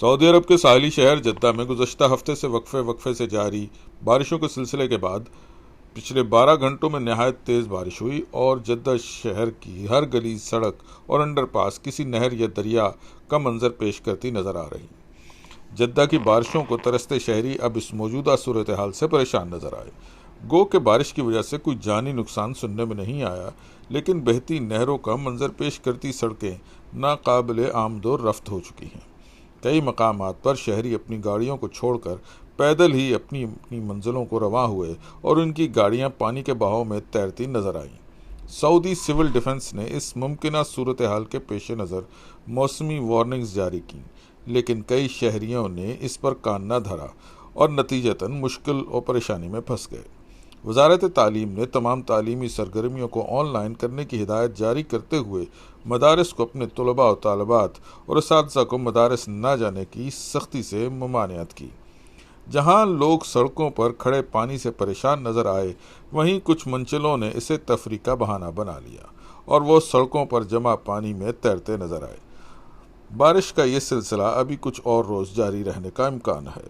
سعودی عرب کے ساحلی شہر جدہ میں گزشتہ ہفتے سے وقفے سے جاری بارشوں کے سلسلے کے بعد پچھلے 12 گھنٹوں میں نہایت تیز بارش ہوئی اور جدہ شہر کی ہر گلی، سڑک اور انڈر پاس کسی نہر یا دریا کا منظر پیش کرتی نظر آ رہی۔ جدہ کی بارشوں کو ترستے شہری اب اس موجودہ صورتحال سے پریشان نظر آئے۔ گو کہ بارش کی وجہ سے کوئی جانی نقصان سننے میں نہیں آیا، لیکن بہتی نہروں کا منظر پیش کرتی سڑکیں ناقابل آمد و رفت ہو چکی ہیں۔ کئی مقامات پر شہری اپنی گاڑیوں کو چھوڑ کر پیدل ہی اپنی منزلوں کو رواں ہوئے اور ان کی گاڑیاں پانی کے بہاؤ میں تیرتی نظر آئیں۔ سعودی سول ڈیفنس نے اس ممکنہ صورتحال کے پیش نظر موسمی وارننگز جاری کیں، لیکن کئی شہریوں نے اس پر کان نہ دھرا اور نتیجتاً مشکل اور پریشانی میں پھنس گئے۔ وزارت تعلیم نے تمام تعلیمی سرگرمیوں کو آن لائن کرنے کی ہدایت جاری کرتے ہوئے مدارس کو اپنے طلباء و طالبات اور اساتذہ کو مدارس نہ جانے کی سختی سے ممانعت کی۔ جہاں لوگ سڑکوں پر کھڑے پانی سے پریشان نظر آئے، وہیں کچھ منچلوں نے اسے تفریح کا بہانہ بنا لیا اور وہ سڑکوں پر جمع پانی میں تیرتے نظر آئے۔ بارش کا یہ سلسلہ ابھی کچھ اور روز جاری رہنے کا امکان ہے۔